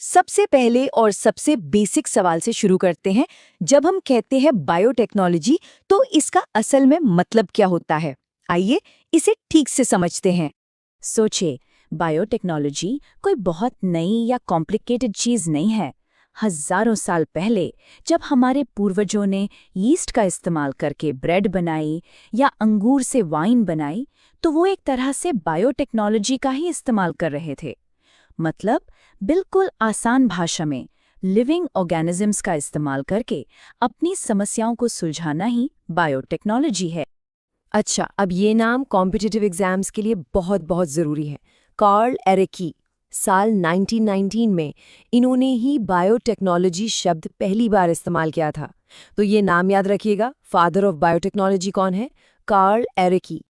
सबसे पहले और सबसे बेसिक सवाल से शुरू करते हैं। जब हम कहते हैं बायोटेक्नोलॉजी, तो इसका असल में मतलब क्या होता है? आइए इसे ठीक से समझते हैं। सोचिए, बायोटेक्नोलॉजी कोई बहुत नई या कॉम्प्लिकेटेड चीज नहीं है। हजारों साल पहले जब हमारे पूर्वजों ने यीस्ट का इस्तेमाल करके ब्रेड बनाई या अंगूर से वाइन बनाई, तो वो एक तरह से बायोटेक्नोलॉजी का ही इस्तेमाल कर रहे थे। मतलब बिल्कुल आसान भाषा में, लिविंग ऑर्गेनिजम्स का इस्तेमाल करके अपनी समस्याओं को सुलझाना ही बायोटेक्नोलॉजी है। अच्छा, अब ये नाम कॉम्पिटिटिव एग्जाम्स के लिए बहुत बहुत ज़रूरी है। कार्ल एरिकी, साल 1919 में इन्होंने ही बायोटेक्नोलॉजी शब्द पहली बार इस्तेमाल किया था। तो ये नाम याद रखिएगा, फादर ऑफ बायोटेक्नोलॉजी कौन है? कार्ल एरिकी।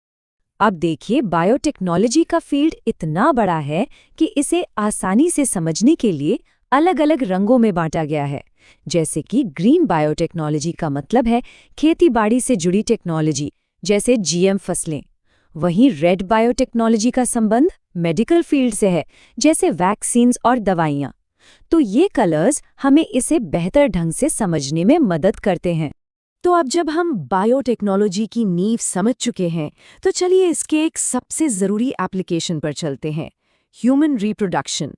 अब देखिए, बायोटेक्नोलॉजी का फील्ड इतना बड़ा है कि इसे आसानी से समझने के लिए अलग-अलग रंगों में बांटा गया है। जैसे कि ग्रीन बायोटेक्नोलॉजी का मतलब है खेती-बाड़ी से जुड़ी टेक्नोलॉजी, जैसे जीएम फसलें। वहीं रेड बायोटेक्नोलॉजी का संबंध मेडिकल फील्ड से है, जैसे वैक्सीन्स और दवाइयाँ। तो ये कलर्स हमें इसे बेहतर ढंग से समझने में मदद करते हैं। तो अब जब हम बायोटेक्नोलॉजी की नींव समझ चुके हैं, तो चलिए इसके एक सबसे ज़रूरी एप्लीकेशन पर चलते हैं, ह्यूमन रिप्रोडक्शन।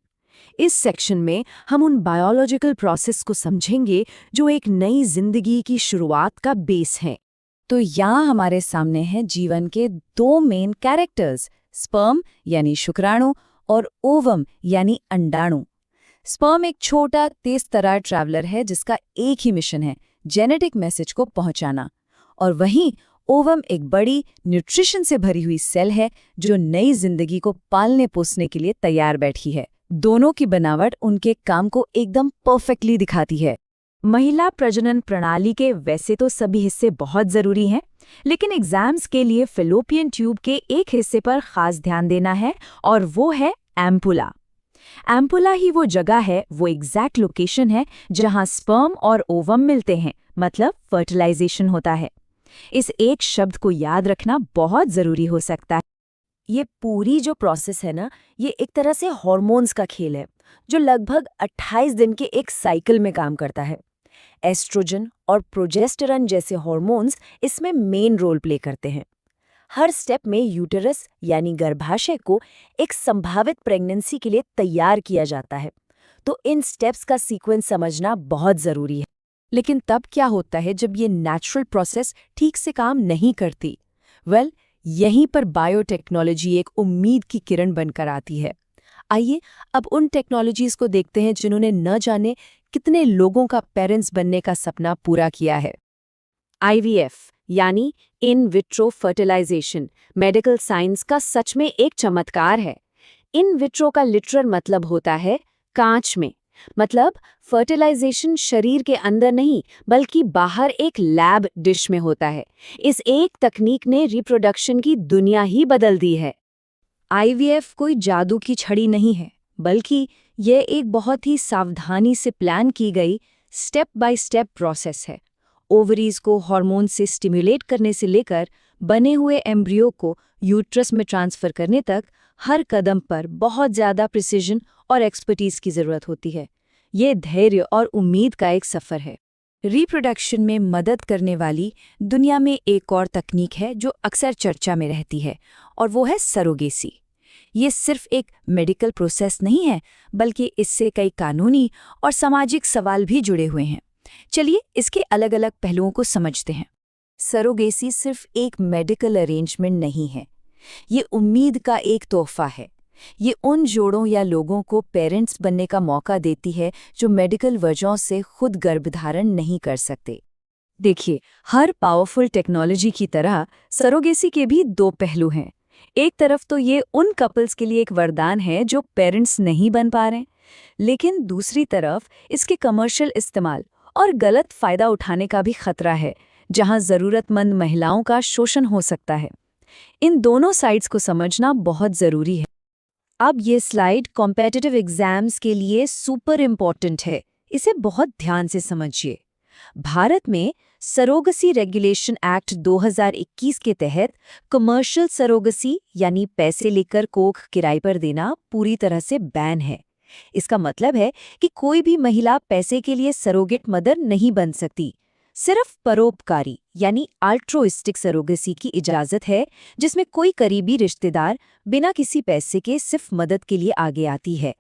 इस सेक्शन में हम उन बायोलॉजिकल प्रोसेस को समझेंगे जो एक नई जिंदगी की शुरुआत का बेस हैं। तो यहाँ हमारे सामने हैं जीवन के दो मेन कैरेक्टर्स, स्पर्म यानी शुक्राणु और ओवम यानी अंडाणु। स्पर्म एक छोटा तेज तर्रार ट्रैवलर है जिसका एक ही मिशन है, जेनेटिक मैसेज को पहुंचाना। और वहीं ओवम एक बड़ी न्यूट्रिशन से भरी हुई सेल है जो नई जिंदगी को पालने पोसने के लिए तैयार बैठी है। दोनों की बनावट उनके काम को एकदम परफेक्टली दिखाती है। महिला प्रजनन प्रणाली के वैसे तो सभी हिस्से बहुत जरूरी हैं, लेकिन एग्जाम्स के लिए फैलोपियन ट्यूब के एक हिस्से पर खास ध्यान देना है, और वो है एम्पुला। एम्पुला ही वो जगह है, वो एग्जैक्ट लोकेशन है जहां स्पर्म और ओवम मिलते हैं, मतलब फर्टिलाइजेशन होता है। इस एक शब्द को याद रखना बहुत जरूरी हो सकता है। ये पूरी जो प्रोसेस है ना, ये एक तरह से हार्मोन्स का खेल है जो लगभग 28 दिन के एक साइकिल में काम करता है। एस्ट्रोजन और प्रोजेस्टेरॉन जैसे हार्मोन्स इसमें मेन रोल प्ले करते हैं। हर स्टेप में यूटेरस यानी गर्भाशय को एक संभावित प्रेगनेंसी के लिए तैयार किया जाता है। तो इन स्टेप्स का सीक्वेंस समझना बहुत ज़रूरी है। लेकिन तब क्या होता है जब ये नेचुरल प्रोसेस ठीक से काम नहीं करती? यहीं पर बायोटेक्नोलॉजी एक उम्मीद की किरण बनकर आती है। आइए अब उन टेक्नोलॉजीज को देखते हैं जिन्होंने न जाने कितने लोगों का पेरेंट्स बनने का सपना पूरा किया है। आईवीएफ यानी in vitro fertilisation medical science का सच में एक चमत्कार है। इन विट्रो का लिटरल मतलब होता है कांच में। मतलब फर्टिलाइजेशन शरीर के अंदर नहीं बल्कि बाहर एक लैब डिश में होता है। इस एक तकनीक ने रिप्रोडक्शन की दुनिया ही बदल दी है। आईवीएफ कोई जादू की छड़ी नहीं है, बल्कि यह एक बहुत ही सावधानी से प्लान की गई स्टेप बाय स्टेप प्रोसेस है। ओवरीज को हार्मोन से स्टिमुलेट करने से लेकर बने हुए एम्ब्रियो को यूट्रस में ट्रांसफर करने तक हर कदम पर बहुत ज़्यादा प्रिसिजन और एक्सपर्टीज की ज़रूरत होती है। ये धैर्य और उम्मीद का एक सफ़र है। रिप्रोडक्शन में मदद करने वाली दुनिया में एक और तकनीक है जो अक्सर चर्चा में रहती है, और वो है सरोगेसी। ये सिर्फ एक मेडिकल प्रोसेस नहीं है, बल्कि इससे कई कानूनी और सामाजिक सवाल भी जुड़े हुए हैं। चलिए इसके अलग अलग पहलुओं को समझते हैं। सरोगेसी सिर्फ एक मेडिकल अरेंजमेंट नहीं है, ये उम्मीद का एक तोहफा है। ये उन जोड़ों या लोगों को पेरेंट्स बनने का मौका देती है जो मेडिकल वजहों से खुद गर्भधारण नहीं कर सकते। देखिए, हर पावरफुल टेक्नोलॉजी की तरह सरोगेसी के भी दो पहलू हैं। एक तरफ तो ये उन कपल्स के लिए एक वरदान है जो पेरेंट्स नहीं बन पा रहे, लेकिन दूसरी तरफ इसके कमर्शियल इस्तेमाल और गलत फायदा उठाने का भी खतरा है, जहां जरूरतमंद महिलाओं का शोषण हो सकता है। इन दोनों साइड्स को समझना बहुत जरूरी है। अब ये स्लाइड कॉम्पिटिटिव एग्जाम्स के लिए सुपर इम्पोर्टेंट है, इसे बहुत ध्यान से समझिए। भारत में सरोगसी रेगुलेशन एक्ट 2021 के तहत कमर्शियल सरोगसी यानी पैसे लेकर कोख किराए पर देना पूरी तरह से बैन है। इसका मतलब है कि कोई भी महिला पैसे के लिए सरोगेट मदर नहीं बन सकती। सिर्फ परोपकारी यानी अल्ट्रुइस्टिक सरोगेसी की इजाजत है, जिसमें कोई करीबी रिश्तेदार बिना किसी पैसे के सिर्फ मदद के लिए आगे आती है।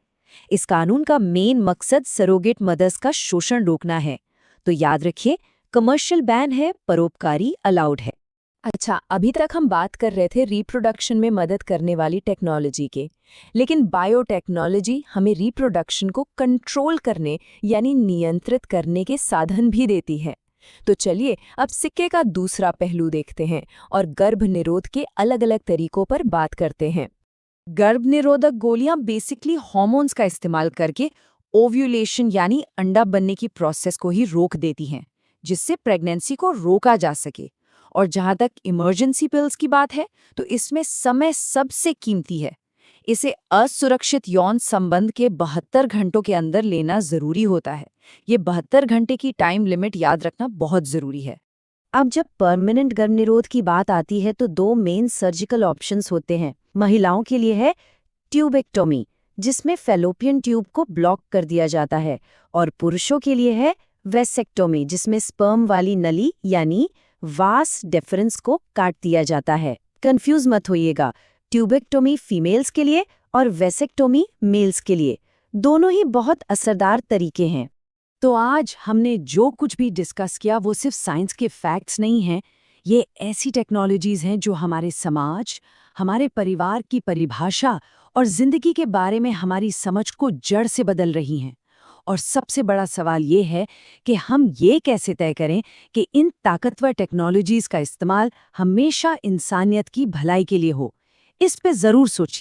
इस कानून का मेन मकसद सरोगेट मदर्स का शोषण रोकना है। तो याद रखिए, कमर्शियल बैन है, परोपकारी अलाउड है। अच्छा, अभी तक हम बात कर रहे थे रिप्रोडक्शन में मदद करने वाली टेक्नोलॉजी के, लेकिन बायोटेक्नोलॉजी हमें रिप्रोडक्शन को कंट्रोल करने यानी नियंत्रित करने के साधन भी देती है। तो चलिए अब सिक्के का दूसरा पहलू देखते हैं और गर्भ निरोध के अलग-अलग तरीकों पर बात करते हैं। गर्भ निरोधक गोलियां बेसिकली हार्मोन्स का इस्तेमाल करके ओव्यूलेशन यानी अंडा बनने की प्रोसेस को ही रोक देती हैं, जिससे प्रेगनेंसी को रोका जा सके। और जहां तक इमरजेंसी पिल्स की बात है, तो इसमें समय सबसे कीमती है। इसे असुरक्षित यौन संबंध के 72 घंटों के अंदर लेना जरूरी होता है। ये 72 घंटे की टाइम लिमिट याद रखना बहुत जरूरी है। अब जब परमानेंट गर्भ निरोध की बात आती है तो दो मेन सर्जिकल ऑप्शंस होते हैं। महिलाओं के लिए है ट्यूबेक्टोमी, जिसमें फैलोपियन ट्यूब को ब्लॉक कर दिया जाता है, और पुरुषों के लिए है वेसेक्टोमी, जिसमें स्पर्म वाली नली यानी वास डेफरेंस को काट दिया जाता है। कंफ्यूज मत होइएगा, ट्यूबेक्टोमी फीमेल्स के लिए और वेसेक्टोमी मेल्स के लिए। दोनों ही बहुत असरदार तरीके हैं। तो आज हमने जो कुछ भी डिस्कस किया वो सिर्फ साइंस के फैक्ट्स नहीं हैं, ये ऐसी टेक्नोलॉजीज हैं जो हमारे समाज, हमारे परिवार की परिभाषा और जिंदगी के बारे में हमारी समझ को जड़ से बदल रही हैं। और सबसे बड़ा सवाल ये है कि हम ये कैसे तय करें कि इन ताकतवर टेक्नोलॉजीज का इस्तेमाल हमेशा इंसानियत की भलाई के लिए हो। इस पे जरूर सोचिए।